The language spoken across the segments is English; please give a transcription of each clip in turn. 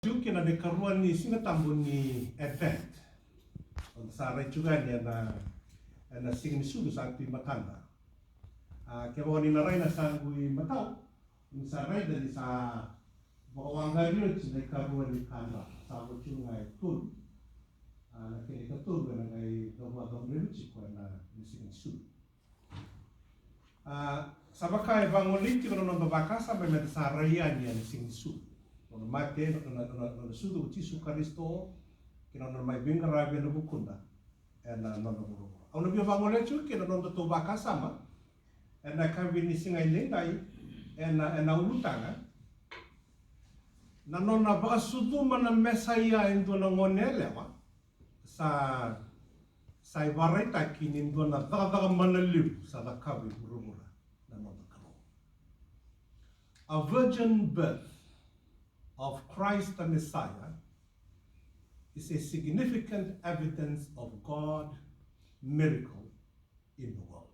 Kina de karuan ni sinatambun ni Advent. Sa juga ni na sing sudu sa tu matanda. Kaya ni naray na sa gui mataw. Ni sa ray dari sa bawang gayo ni karuan ni kanda sa bucu ngai tul. Na kini katul na ngai dawa dawa reluci ko na ni sing sudu. Sa baka evangelit ko na babaka sa may sa rayan ni sing sudu. Ono mate no sudu Yesu Kristo kina no mai benga rabe no bukunda ena no buru. Ono bi vangole chu kina no to baka sama ena kan bini singai lendai ena ulutanga na no na ba sudu mana mesaya endo no ngonele wa sa sai vareta kini ndo na daga mana liu sa da kabi burumura na no kalo. A virgin birth of Christ the Messiah is a significant evidence of God's miracle in the world.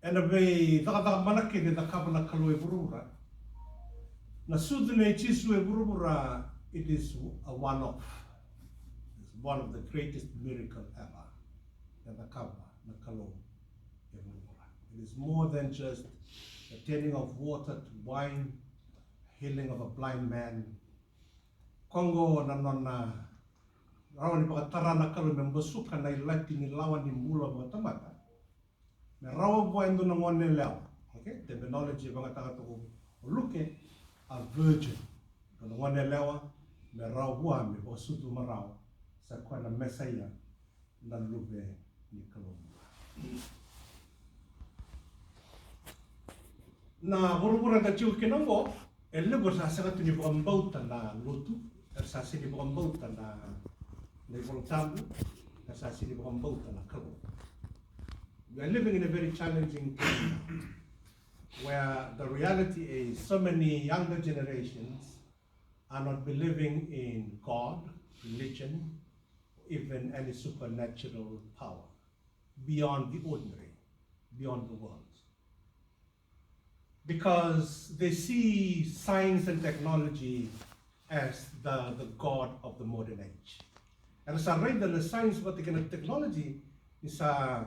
And a way the manaki de the kabala kalu burura. Na sudune chisu burura, it is a one-off. It's one of the greatest miracle ever. And the kabala na kalu burura. It is more than just the turning of water to wine, healing of a blind man. Kongo na nona rawan ni pakatara na kalu membesuka na ilati ni lawan ni mula matamata. Me rawa buwa endo na ngone leo. Okay, terminology banga taka to luke a virgin. Na ngone leo me rawa buwa me bosutu marao sa kwa na mesaya na lube ni kalu. Na burubura da chiu kinongo. Elle go sa sanga tu ni bambauta na lotu, sa sini bambauta na voltamu, sa sini bambauta na kabo. We are living in a very challenging time where the reality is so many younger generations are not believing in God, religion, even any supernatural power beyond the ordinary, beyond the world. Because they see science and technology as the God of the modern age. And as I read the science but the technology is a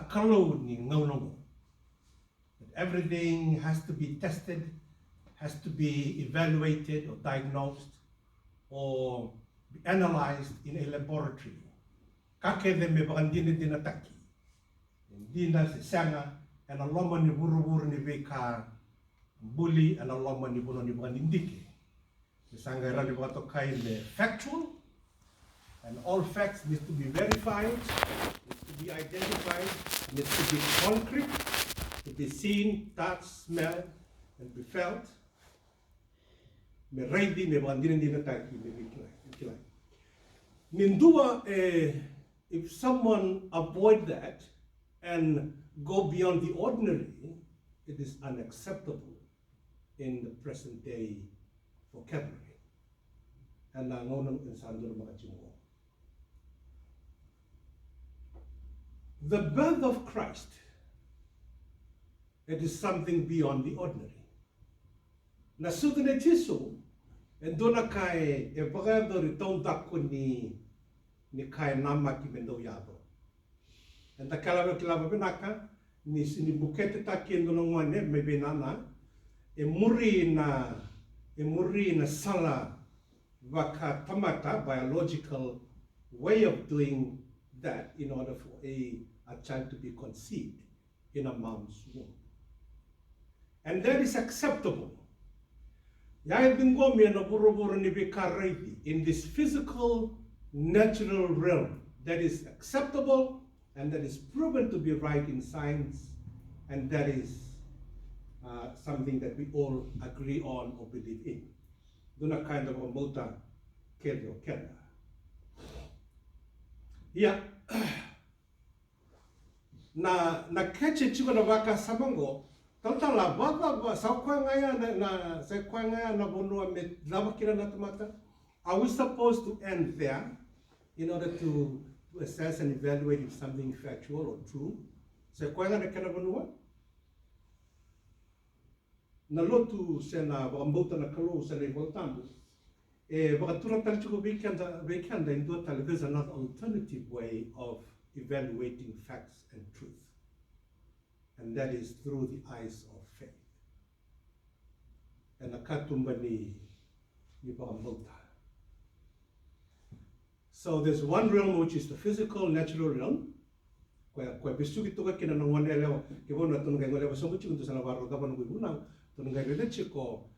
kalo ni ngaunongo. Everything has to be tested, has to be evaluated or diagnosed or be analyzed in a laboratory. Kake de me bandine dinataki. Dina se sanga and a loma ni buru ni veka bully and a loma ni bono ni bandindike. The sangara ni bato kai le factual, and all facts need to be verified, need to be identified, need to be concrete, to be seen, touched, smelled, and be felt. Me reidi me bandine ni nataki me vikilai. Nindua if someone avoid that and go beyond the ordinary, it is unacceptable in the present day vocabulary. And I know the birth of Christ, it is something beyond the ordinary. Nasudune Jesu, and dona kai e bagado ritong dakuni ni kai nama ki mendo yado. And the kalaba benaka ni bukete takiendo no ngone maybe nana e muri na sala vaka tamata biological way of doing that in order for a child to be conceived in a mom's womb. And that is acceptable. In this physical, natural realm, that is acceptable and that is proven to be right in science, and that is something that we all agree on or believe in. Duna kind of a mota kelio kena. Yeah. Na keche chiko na waka samango, tala baba sa kwa ngaya na bonua me lava kira na tomata. Are we supposed to end there in order to assess and evaluate if something factual or true? Se kwa ngaya na kana bonua? na lotu se na wakambauta na kalo se na iwaltambu. Wakatura tali chuko weekenda in dua tali, there's another alternative way of evaluating facts and truth. And that is through the eyes of faith. And akatumba ni wakambauta. So there's one realm which is the physical, natural realm. Kwa bisuki toka kina na ngone leo ke bona tunga ngole ba songo chikuntu sana baro da banu guna tunga rede chiko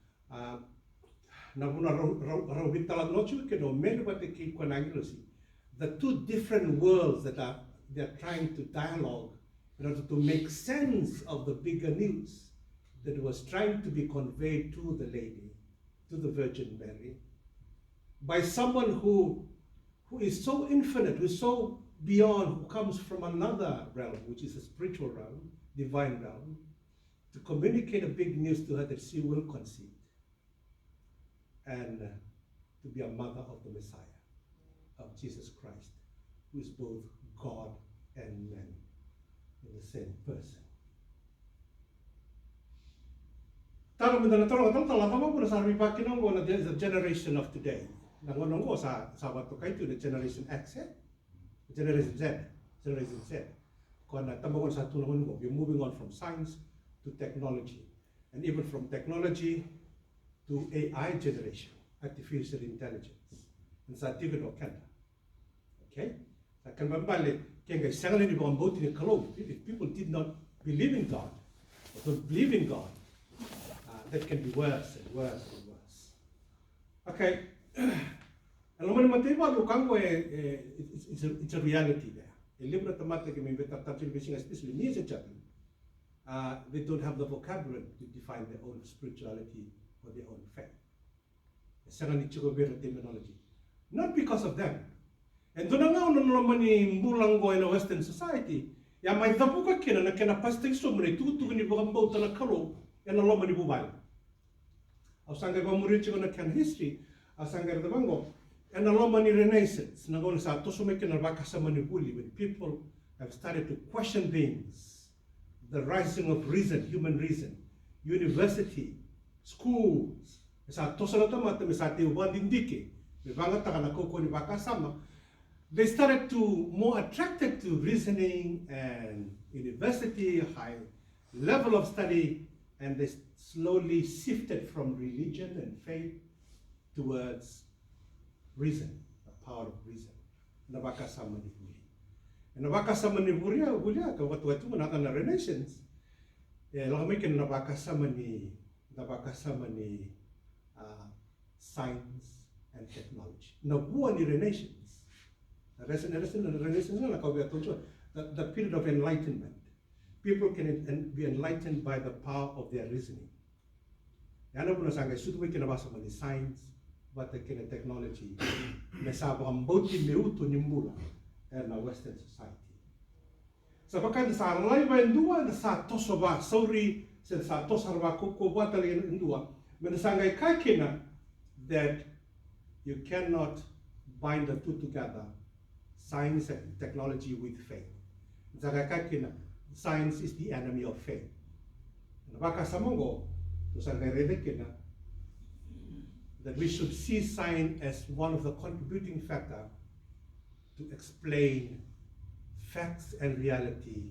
na buna ro vitala nochu ke no mele ba te ki kwa nangilosi. The two different worlds that they're trying to dialogue in order to make sense of the bigger news that was trying to be conveyed to the lady, to the Virgin Mary, by someone who is so infinite, who is so beyond, who comes from another realm, which is a spiritual realm, divine realm, to communicate a big news to her that she will conceive and to be a mother of the Messiah, of Jesus Christ, who is both God and man in the same person. There's a generation of today. The generation X, Generation Z. We're moving on from science to technology, and even from technology to AI generation, artificial intelligence. And so okay? If people did not believe in God, or don't believe in God, that can be worse and worse and worse. Okay. It's a reality there. Especially me as a chaplain, they don't have the vocabulary to define their own spirituality or their own faith. Terminology. Not because of them. And don't know in a Western society. Ya mai tapuka kena na kena pasting somre tutu ni bambauta na kalo and a lomani bubai. Ausanga ba murichi na can history, ausanga the bango. And a Romani Renaissance, when people have started to question things, the rising of reason, human reason, university, schools, they started to more attracted to reasoning and university, high level of study, and they slowly shifted from religion and faith towards reason, the power of reason. Nabaka samani buri. And nabaka samani buri ka watu na Renaissance. Lamakin nabaka samani science and technology. Nabuan ni Renaissance. Renaissance the period of enlightenment. People can be enlightened by the power of their reasoning. Yana puna sanga sudu wekin nabasa mani science, but the kind of technology, in a Western society. So, because the life and dua, the Satosova, sorry, said Satosarva Koko, what in dua, when the Sangai Kakina, that you cannot bind the two together, science and technology with faith. Zagakakina, science is the enemy of faith. And Baka Samongo, to Sangai Redekina, that we should see science as one of the contributing factors to explain facts and reality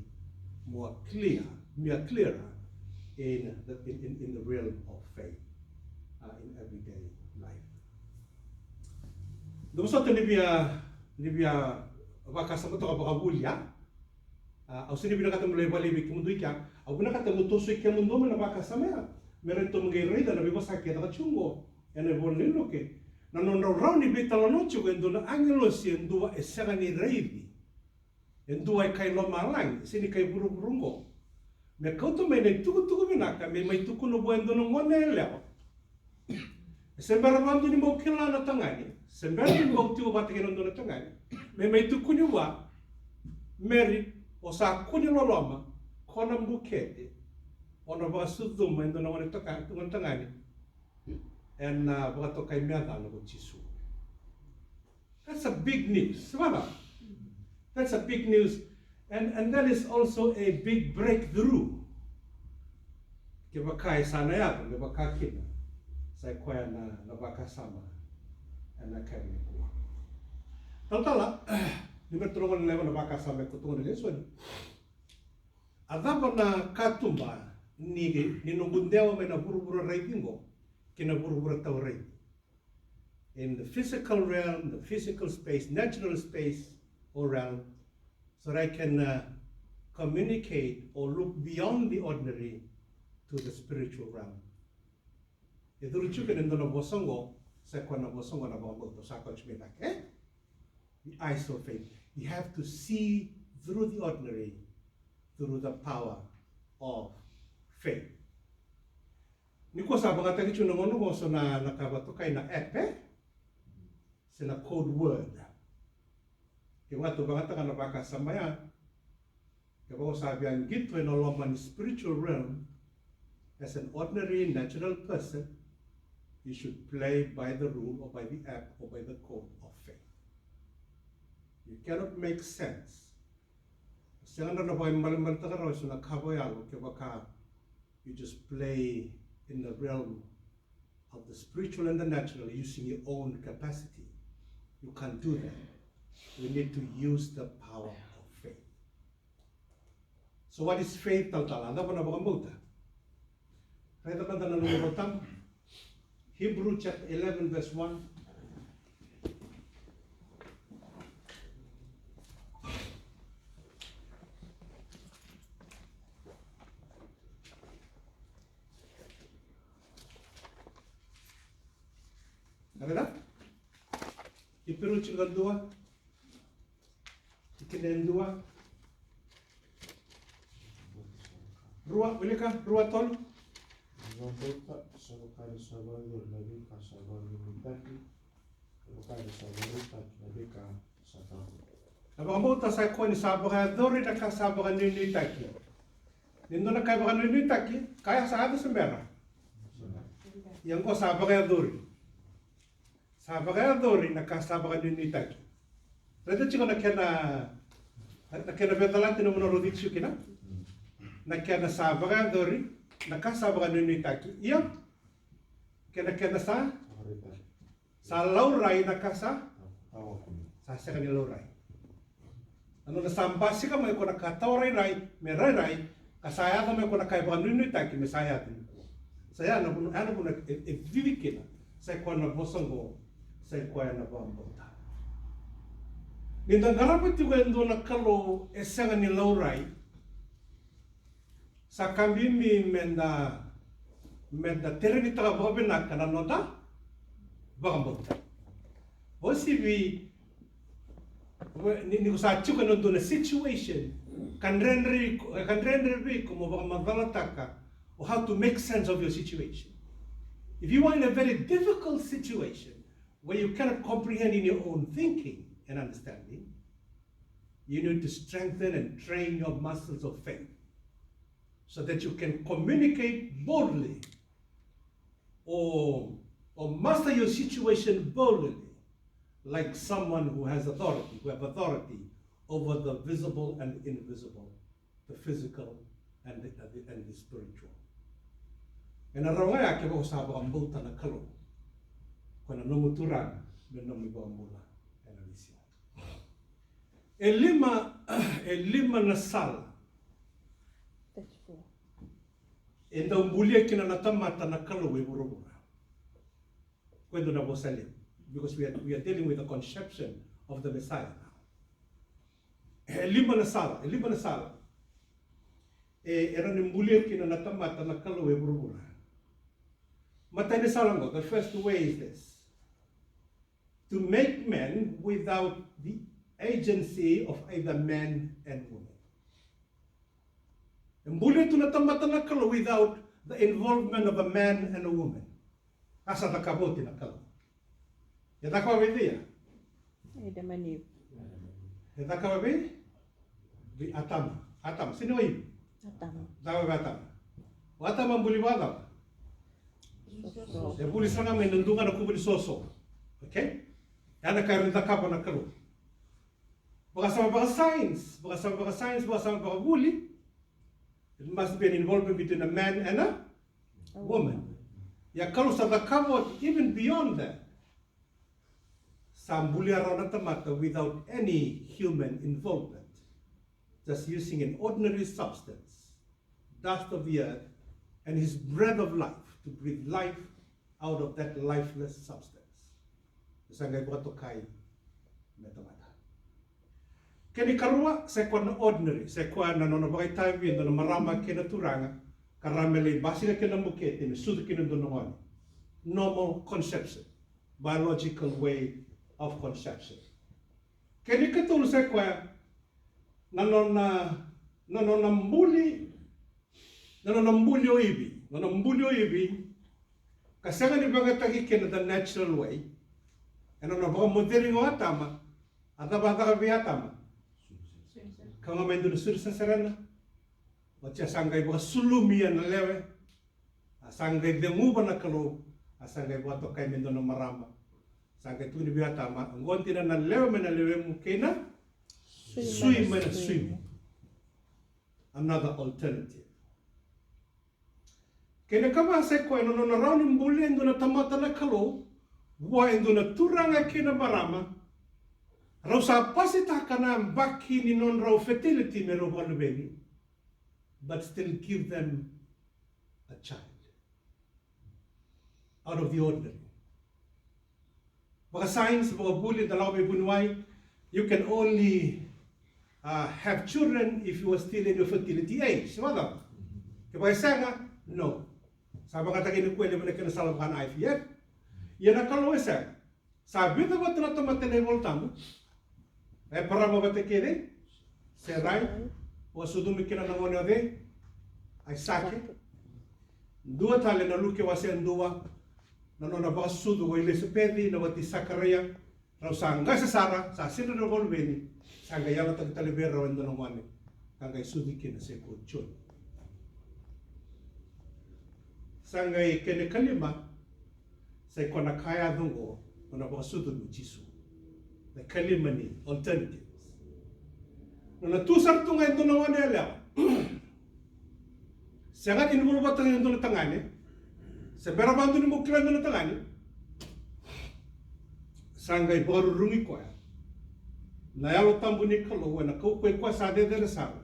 more clearer in the realm of faith, in everyday life. Domosoto nibia wakasama to kabulia, au sini binakata mulai bali bikimundu ikia, au binakata mutoso ikia mundo mena wakasama, merento mngeirida na bibosa kia takachungo. And I will look at no round bitalonocho when do angelos and do a serani reidi. And do I kailo malang, sinikai burungo. Mekoto mene tuku minaka, me my tukuno buendo no one level. Semberamando ni mokila na tangani, semberamando motu batigano na tangani. Me my tukuniwa, Mary, or sa kuniloloma, conam bukete, on a vasudum and no one tangani. And that's a big news. That's a big news. And that is also a big breakthrough ke baka sana ya ke baka kina sai koya na baka sama ana kami ko tala ni betrongo le na baka sama ko to ne so adaba na katumba ni nungundeo me na burubura raipingo ke na burubura tau rai in the physical realm, the physical space, natural space or realm, so that I can communicate or look beyond the ordinary to the spiritual realm. The eyes of faith. You have to see through the ordinary, through the power of faith. Niko sa mga tagicho ng ono mo so na nakabatukai na epe, sina code word. Kaya ito mga taga na baka samaya, kaya ko sabi ang gito in a spiritual realm, as an ordinary natural person, you should play by the rule or by the app or by the code of faith. You cannot make sense. You just play in the realm of the spiritual and the natural using your own capacity. You can't do that. We need to use the power of faith. So what is faith? Hebrew chapter 11 verse 1. Ada? Hebrew chapter 2. Ikinen 2. Rua, boleh kah? Rua tol? Abang saya kau ni sabar dori nak sabar ni taki. Nindo nak kaya bakan ni taki, kaya sahaja sembera. Yang kau sabar dori. Sabar dori nak sabar ni taki. Reda ciko nak kena betalati no menurut itu kena. Nak kena sabar dori, nak sabar ni taki. Iya. Kena sa laurai nak sa sekali laurai. Ano na sambasi ka may ko nakataurai rai, merai rai, kasaya ka may ko nakai banunoy taki mesaya tin. Saya ano pun vivikina. Saya ko na bosongo, saya ko na bambota. Nindang garapit ko endo nakalo esanga ni laurai. Sa kambimi menda terbita ka bobina kana nota bambota. Osibi ni sa chuka no do na situation kan renri como bamalataka or how to make sense of your situation. If you are in a very difficult situation where you cannot comprehend in your own thinking and understanding, you need to strengthen and train your muscles of faith so that you can communicate boldly or master your situation boldly, like someone who has authority, who have authority over the visible and invisible, the physical and the spiritual. And arawaya ke ba usaba ang buta na kalo. Kuna numuturan nomi ba mula analisia. Elima na sala. Enda umbulia kina natamata na kalo we burubura. Kwendo na bosalim. Because we are dealing with the conception of the Messiah now. Lima na sala. Era nimbulia kina natamata na kalo we burubura. Matay ni salango. The first way is this: to make men without the agency of either men and women. Nimbulia tu natamata na kalo without the involvement of a man and a woman. Asa nakaboti na kalo. Yata ka wabi ya? Ida manib. Yata ka wabi? Di atam. Sino wabi? Atam. Dawa ba atam? Atam ang buli wala. Buli sana may nandungan ako buli soso. Okay? Yan na kayo rinta ka pa na kalo. Baka sama science, baka sama buli. It must be an involvement between a man and woman. Ya kalau sa kawat even beyond that. Sambuli around tamata without any human involvement. Just using an ordinary substance, dust of the earth, and his breath of life to breathe life out of that lifeless substance. Sangay buat kai metamata. Kini karua sa kwa na ordinary, sa kwa na no bagay tayo viendo na marama kina turanga, karamele basika kina mukete ni sudu kina donongon. Normal conception, biological way of conception. Kini katul sa kwa nanonambuli o ibi, kasanga ni bagatagi kena the natural way, and on a modern atama, atabata viatama. Kanga mendo na sursa serena, wacha sangay ba sulumian na lewe, asangay demuba na kalo, asangay ba to kay mendo na marama, sangay tu ni viatama, ang gonti na lewe mukena. Swim. Another alternative. Kena kama sa ko no na raw ni mbuli ndo na tamata na kalo, wa ndo na turanga kena marama. Raw sa pasita kana baki ni non raw fertility mero baby, but still give them a child out of the ordinary. Baka science, baka buli dalaw may bunway, you can only have children if you are still in your fertility age. Semua kaya saya no. Sabi kata kini kuya naman kena salahkan IVF. Yan ang kalau saya. Sabi tu buat na tomat na voltamu. Para mabate kini, serai, o sudu mikina na ngone ode, ay sake. Dua tali na luke wasen dua. Na baka sudu o ile sepedi na wati sakaraya. Raw sangga sa sara, sa sino na volveni. Sangga yala tagtalibera wendo ng wani. Kangay sudikin na se kuchon. Sangay kene kalima, sa kona kaya dungo, na baka sudod mo jisu. The kalima ni alternatives. Na natusar to ngayon ng wani alaw. Sangat involve tayo ng na tangani. Sa berabando ni mo kilan na tangani. Sangay baru rungi ko ya. Na yalo tambu ni kalo na kau kwa sa de sa.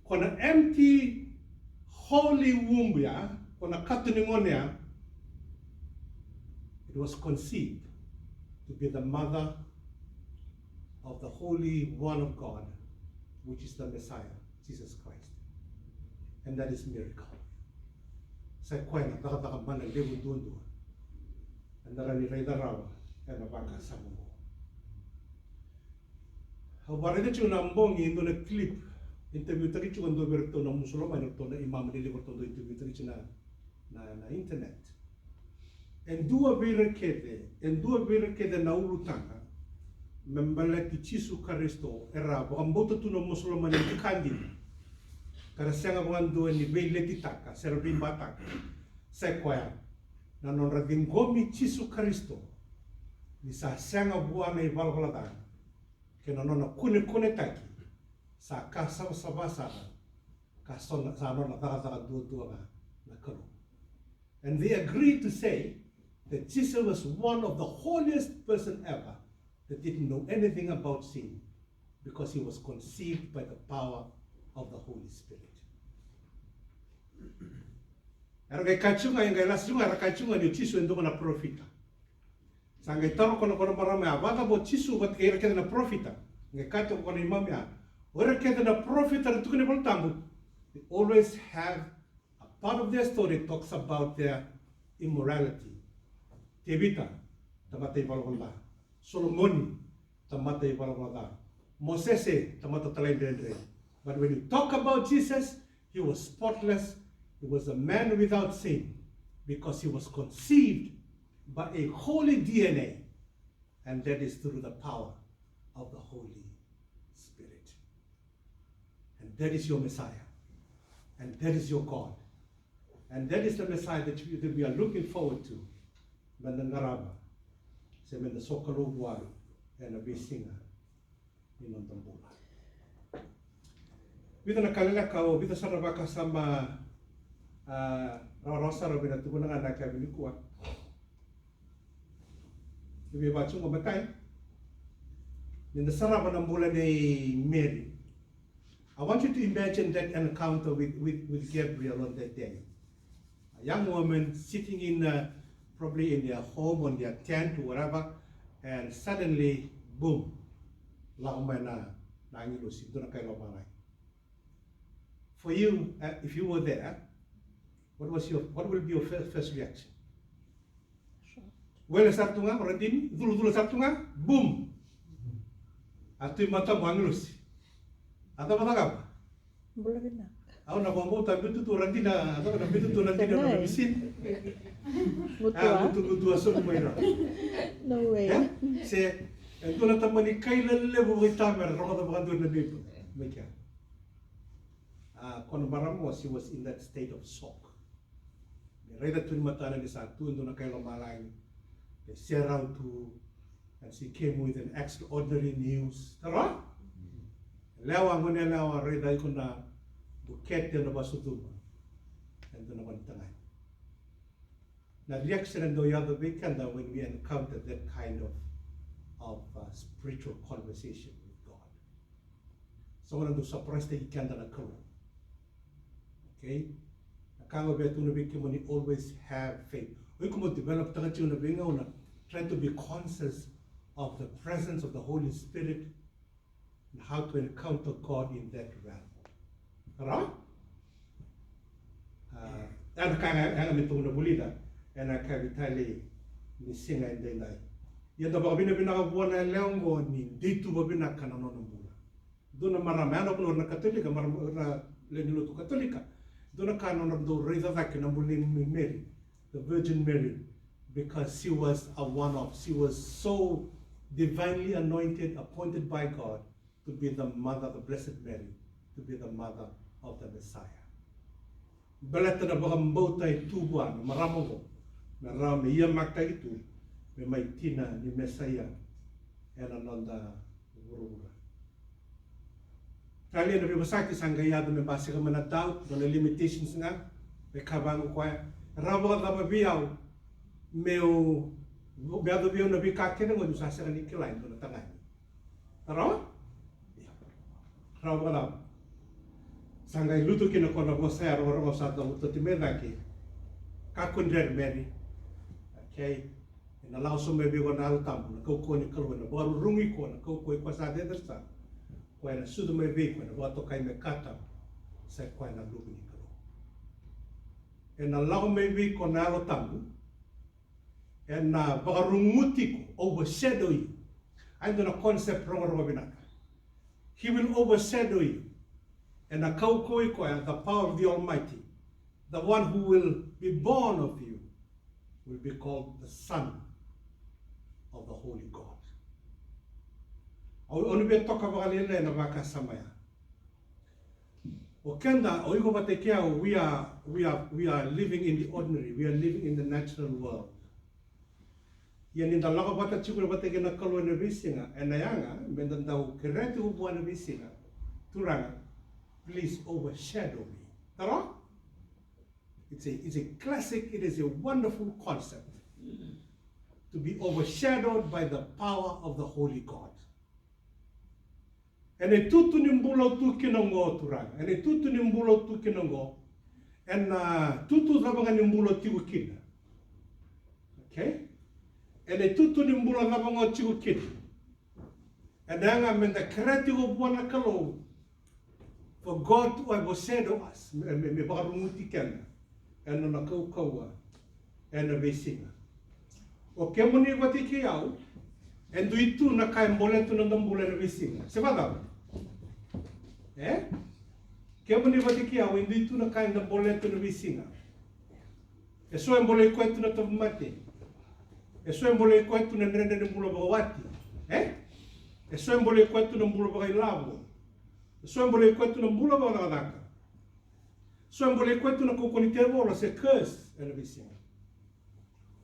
Kona empty holy womb ya, kona katuni ngone ya. It was conceived to be the mother of the Holy One of God, which is the Messiah, Jesus Christ. And that is miracle. Sa kwa na taka mana lebu dundu. Andara ni raida rawa. Kaya baka sa mo. Habarede chu nambong indo na clip interview tari chu ando berto na musulman to na imam dili ko to interview tari chu na internet. En dua vira kede na ulutanga membala ti Jesu Kristo era bo amboto tu no musulman ni kandi. Kara senga wando ni bele ti taka serbi bataka. Sequoia na non radingomi Jesu Kristo. Ni sa senga buana i valvalada ke no kune taki sa ka sa ka sa no na taka dua na kalo. And they agreed to say that Jesus was one of the holiest person ever that didn't know anything about sin because he was conceived by the power of the Holy Spirit. Erga kachunga inga lasunga rakachunga ni Jesus ndo na profita. Sangay taro kono marami abata bo Chisu bat kaya kaya na profita. Ngay kato kono imam ya. Ora kaya na profita rito kani boltambo. They always have a part of their story talks about their immorality. Tebita tamatay balwala. Solomon tamatay balwala. Moses tamatay talay dendre. But when you talk about Jesus, he was spotless. He was a man without sin because he was conceived by a holy DNA, and that is through the power of the Holy Spirit. And that is your Messiah, and that is your God, and that is the Messiah that we are looking forward to. Mandangaraba, se menda sokalo buaru, and a bisinga, inondambula. Bita nakalala kao, bita sarabaka sama Rosa robina tu kuna anak kami kuat. Ibu baca ngobatai. In the sarap ng bulan ni Mary. I want you to imagine that encounter with Gabriel on that day. A young woman sitting in probably in their home, on their tent or whatever, and suddenly, boom, for you, if you were there, what will be your first reaction? Well, sartunga, orandini, dulu sartunga, boom. Atu mata wanglus. Atau apa tak? Boleh benar. Aku nak ngomong tapi tu orandina, atau nak itu orandina nak bisin. Mutu asal maira. No way. Ya, se itu nak temani kailan lebu kita mer, orang tu bukan tu nabi pun. Macam. Kon baramos, he was in that state of shock. Reda tu mata na di satu itu nak kailan malang. They set out to, and she came with an extraordinary news. Tara? Lewa ngone lewa reda ikon na buket na basutuma. And na bantangan. The reaction and the other weekend when we encounter that kind of spiritual conversation with God. Someone who surprised the weekend na kau. Okay? Nakanga betu na biki mo ni always have faith. We come to develop tagachun na bingaw na trying to be conscious of the presence of the Holy Spirit and how to encounter God in that realm. Right? And kaya mitong na bulida. And I can tell you, ni singa in the night. Yan da baka binakabuan na leongo ni dito ba binakana no ng bula. Doon na maramano ko na Katolika, na Leniluto Katolika. Doon na kanon ng do reza zaki ng bulin ni Mary, the Virgin Mary, because she was a one-off. She was so divinely anointed, appointed by God to be the mother, the Blessed Mary, to be the mother of the Messiah. Balata na baka mbotay tubuan, maramo ko. Marami iya makta itu, may tina ni Messiah, and ananda urura. Kali na bibasaki sanggayado may base ka manataw, doon limitations nga, may kabango kwa. Rabo ka mabiyaw, meu biado biyaw na bikakin ng udusasa ka ni kilain doon na tangay. Taro? Rabo ka lang. Sanggay luto kinakona ko sa araw-araw sa daw ito timedaki. Kakundred Mary. Okay, na lao so maybe ko na altam na ko ni kalwa na baru rungi ko na ko ko sa dedersa ko na sudo maybe ko na wato kay me kata sa ko na lugi ko en na lao maybe ko na altam en na barunguti ko overshadow you. I don't know concept wrong binaka. He will overshadow you, and na ko ko the power of the Almighty, the one who will be born of you, will be called the Son of the Holy God. Onu be toka bagalele na makasamaya. Okenda oigo batekia we are living in the ordinary, we are living in the natural world. Yan in dalaga bata chukura bateke na kalwa na bisinga enayanga mendandau kerete ubuan na bisinga turanga, please overshadow me. Tara? It's a classic, it is a wonderful concept to be overshadowed by the power of the Holy God. And a tutu nimbulo tu kinongo turang, and a tutu nimbulo tu kinongo, and tutu zabanga nimbulo tiwukina. Okay? And a tutu nimbulo zabanga tiwukina. And then I'm in the creative of one kalo for God to overshadow us. Me barumuti kena. And na kaukawa and a besinga. O que muni batiki au and do itu na kai mboletu na mbule na besinga. Sebada. Que muni batiki au and do itu na kai mboletu na besinga. Eso mbole kwetu na tomate. Eso mbole kwetu na nrende na mbula bawati. Eso mbole kwetu na mbula bailabo. Eso mbole kwetu na mbula bawadaka. So mbole kwetu na kukonitebo la se curse na bisinga.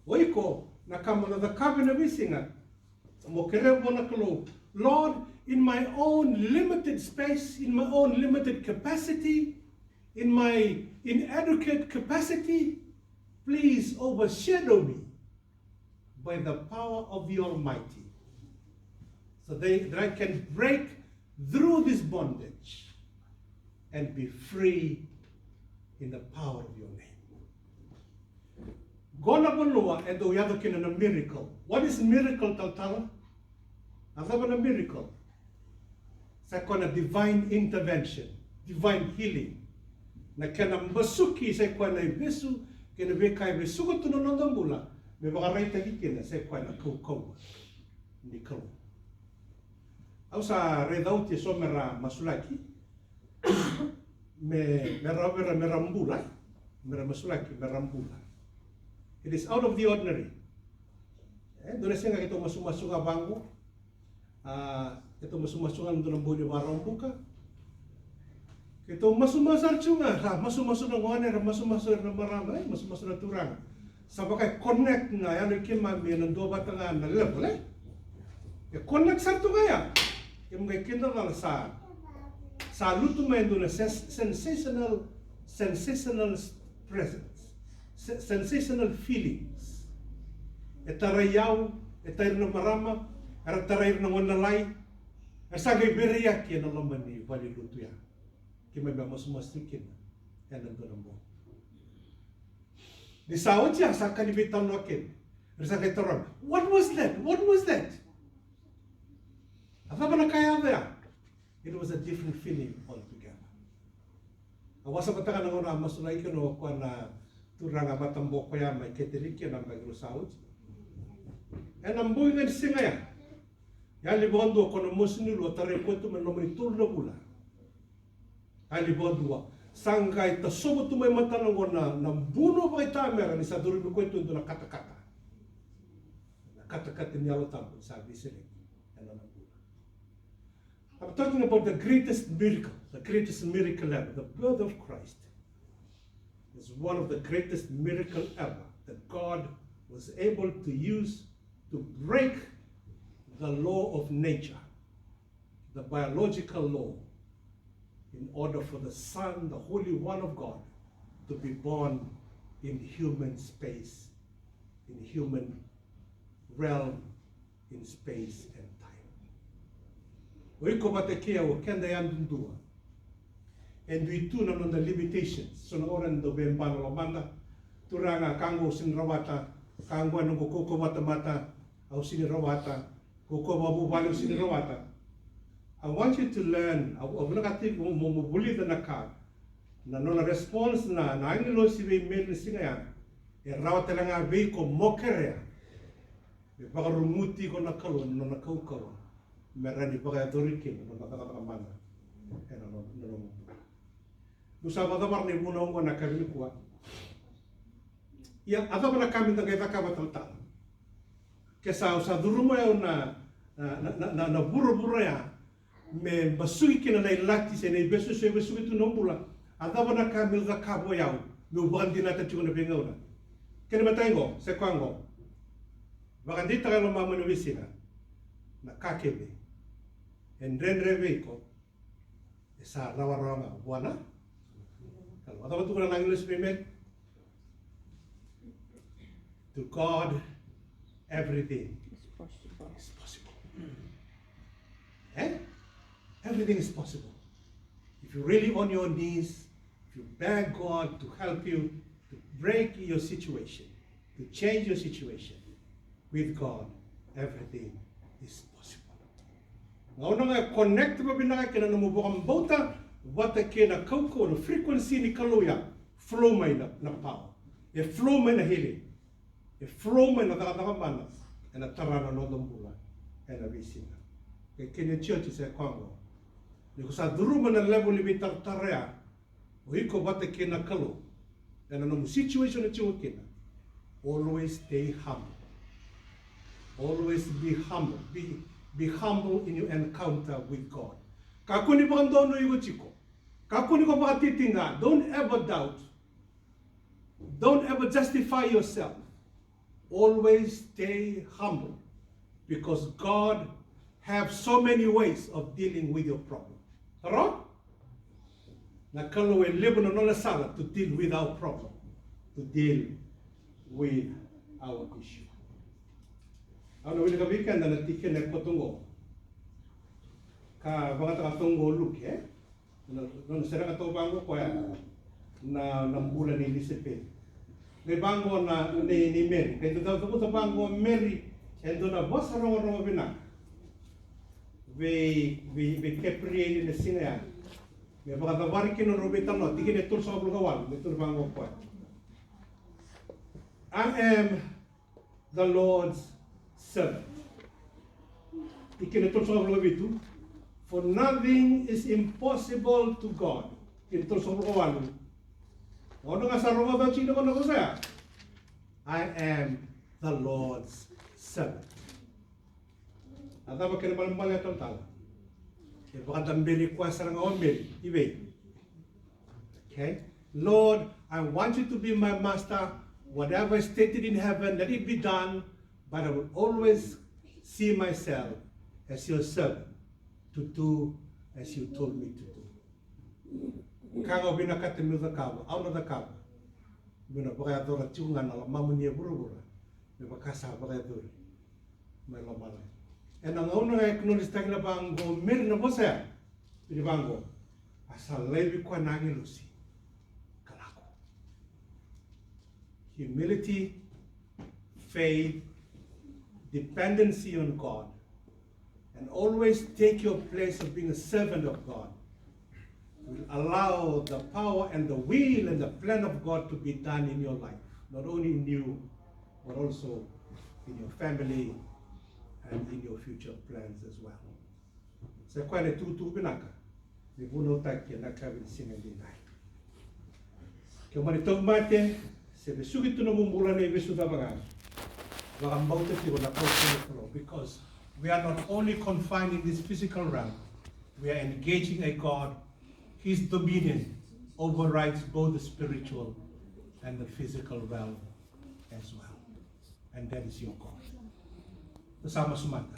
Oiko na kama na kabe na bisinga. Mo kerebo na kalo. Lord, in my own limited space, in my own limited capacity, in my inadequate capacity, please overshadow me by the power of the Almighty, so that I can break through this bondage and be free in the power of your name. Gona bonua and do yado kin a miracle. What is miracle, Taltala? Azabana miracle. Sakona divine intervention, divine healing. Na kena masuki sa kwa na besu kena bekai besu ko tuno nondambula me bakarai tagi kena sa kwa na kau ni kau. Au sa redauti somera masulaki me rambula masulaki me rambula. It is out of the ordinary. Dore senga kito masumasunga bango. Ito masumasungan doon ang buli warang buka. Ito masumasar chunga, masumasar na ngone, masumasar na marama, masumasar na turang. Sabakay connect nga yan ikima mi ng doba tanga na level eh. Connect sa to kaya. Yung mga kinala sa luto may doon na sensational presence, sensational feelings. Etarayaw, etay na marama, taray na ngonalay. Asagay beriyak yan ang laman ni Wali Lutu ya. Kaya may masumastikin yan ang doon mo. Di sawat siya sa kanibitan lokin. Asagay taram, what was that? What was that? Apa ba na kaya ba? It was a different feeling altogether. Awasa ba taka na masulay ka no kwa na turang abatambok ko ya may keterik yan ang magrusawat. And ang buhay nga singa ya. Yali bondo kono musni lo tare kwetu men nomri tulno bula. Yali bondo sangkai tasobo tu may mata na buno ba ita mera ni sa duri kwetu ndo na kata-kata. Na kata-kata niya lo tampo sabi sila. I'm talking about the greatest miracle ever, the birth of Christ. Is one of the greatest miracle ever that God was able to use to break the law of nature, the biological law, in order for the Son, the Holy One of God, to be born in human space, in human realm, in space and time. Oiko batekia o kenda yandundua. And we too na the limitations. So na oran do bembano lamanda, turanga kango sinrawata, kango anong koko mata au sinirawata, koko mabubaling sinirawata. I want you to learn, abunakati mo buli na naka, na nona response na angelo sibe meron singayan, e rawata lang abe ko mokerea, e baka rumuti ko nakalon, no nakaukaw, merani baka dorikin, no nakakakamana, e no. Nusa badamar ni muna ko nakabili kuwa. Ya, ada mana kami tanggai takabatal. Kesa sa durumo ya na buru-buru ya me basugi kina na ilati se ne besu tu nombula ada bana kamil ga kabo ya me bandi na tatu na bengauna kene matango se kwango bagandi tagalo mama no visina na kakebe en renreve ko esa rawa buana kalau ada tu na English payment to God everything is possible. Everything is possible. If you're really on your knees, if you beg God to help you to break your situation, to change your situation, with God, everything is possible. Ngayon nga connect ba binaka kina namubukang bauta, wata kina kauko no frequency ni kaluya, flow may na power. E flow may na healing. E flow may na takatamana. E na tarana no dambula. E na visina. Kaya kini church sa Congo. Ni ko sa duruma na level ni bitar tarea. O iko bata kina kalu. E na namu situation na chiwa kina. Always stay humble. Always be humble. Be humble in your encounter with God. Kakuni pa kandono yugo chiko. Kakuni ko pa katitinga. Don't ever doubt. Don't ever justify yourself. Always stay humble. Because God has so many ways of dealing with your problem. Alright? Na kalau we live no la sala to deal with our problem. To deal with our issue. Ano wili ka weekend na tikin na kotungo. Ka baka ta tungo look no sera ka to bango ko na bulan ni Lisipin. May bango na ni Mary. Kaya to bango Mary and na boss ro bina. We kepri ni singa. Me baka ta wari kino robita no tikin tul so blugawan tul bango ko. I am the Lord's servant. For nothing is impossible to God. I am the Lord's servant. Okay? Lord, I want you to be my master. Whatever is stated in heaven, let it be done. But I will always see myself as your servant to do as you told me to do. Kago binakate mo the kaba, out of the kaba. Bina bakayadora chunga na mamunia burubura. Bibakasa bakayadori. May lamalay. And ang una acknowledge tayo na bango, mir na bosa. Binibango. Asal lebi kwa nangi lusi. Kalako. Humility, faith, dependency on God, and always take your place of being a servant of God will allow the power and the will and the plan of God to be done in your life, not only in you, but also in your family and in your future plans as well. Se kwale tutu binaka, ni buno taki na kabin singendinay. Kaya manitong mate, se besugit na mumula na ibisu da mga. Because we are not only confined in this physical realm, we are engaging a God. His dominion overrides both the spiritual and the physical realm as well. And that is your God. Bersama semata.